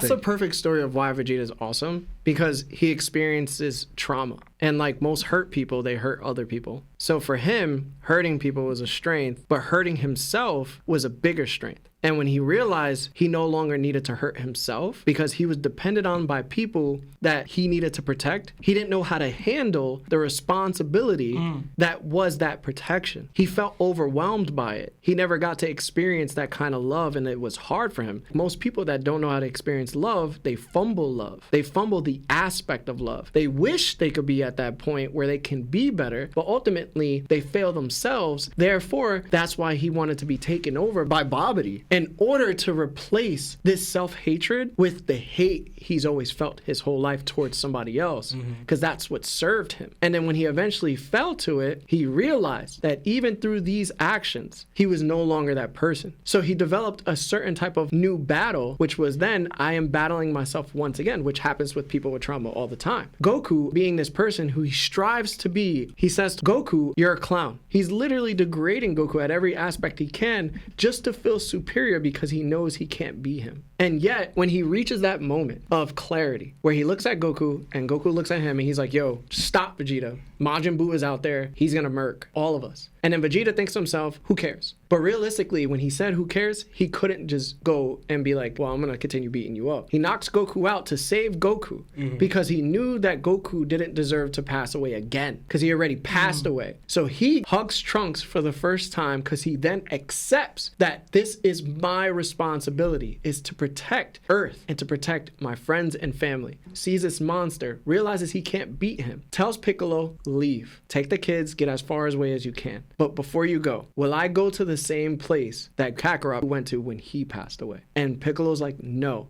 That's a perfect story of why Vegeta is awesome, because he experiences trauma. And like most hurt people, they hurt other people. So for him, hurting people was a strength, but hurting himself was a bigger strength. And when he realized he no longer needed to hurt himself because he was dependent on by people that he needed to protect, he didn't know how to handle the responsibility that was that protection. He felt overwhelmed by it. He never got to experience that kind of love, and it was hard for him. Most people that don't know how to experience love, they fumble love. They fumble the aspect of love. They wish they could be at that point where they can be better, but ultimately they fail themselves. Therefore, that's why he wanted to be taken over by Babidi in order to replace this self-hatred with the hate he's always felt his whole life towards somebody else, because that's what served him. And then when he eventually fell to it, he realized that even through these actions, he was no longer that person. So he developed a certain type of new battle, which was then, I am battling myself once again, which happens with people with trauma all the time. Goku, being this person who he strives to be, he says to Goku, you're a clown. He's literally degrading Goku at every aspect he can just to feel superior because he knows he can't be him. And yet, when he reaches that moment of clarity, where he looks at Goku and Goku looks at him and he's like, yo, stop, Vegeta. Majin Buu is out there. He's gonna murk all of us. And then Vegeta thinks to himself, who cares? But realistically, when he said who cares, he couldn't just go and be like, well, I'm gonna continue beating you up. He knocks Goku out to save Goku because he knew that Goku didn't deserve to pass away again because he already passed away. So he hugs Trunks for the first time because he then accepts that this is my responsibility, is to protect Earth and to protect my friends and family. Sees this monster, realizes he can't beat him, tells Piccolo, leave. Take the kids, get as far away as you can. But before you go, will I go to the same place that Kakarot went to when he passed away? And Piccolo's like, no,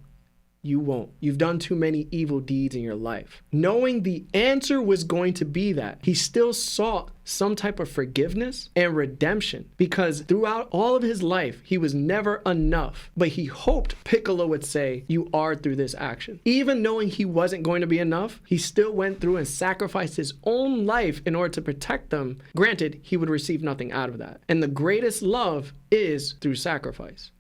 you won't. You've done too many evil deeds in your life. Knowing the answer was going to be that, he still sought some type of forgiveness and redemption, because throughout all of his life, he was never enough. But he hoped Piccolo would say, you are through this action. Even knowing he wasn't going to be enough, he still went through and sacrificed his own life in order to protect them. Granted, he would receive nothing out of that. And the greatest love is through sacrifice.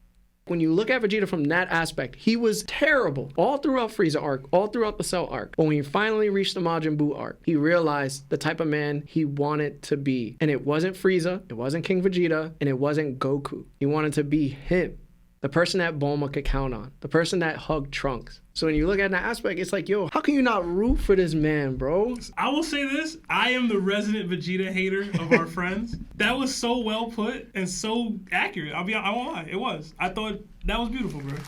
When you look at Vegeta from that aspect, he was terrible all throughout Frieza arc, all throughout the Cell arc. But when he finally reached the Majin Buu arc, he realized the type of man he wanted to be. And it wasn't Frieza, it wasn't King Vegeta, and it wasn't Goku. He wanted to be him. The person that Bulma could count on. The person that hugged Trunks. So when you look at that aspect, it's like, yo, how can you not root for this man, bro? I will say this. I am the resident Vegeta hater of our friends. That was so well put and so accurate. I won't lie. It was. I thought that was beautiful, bro.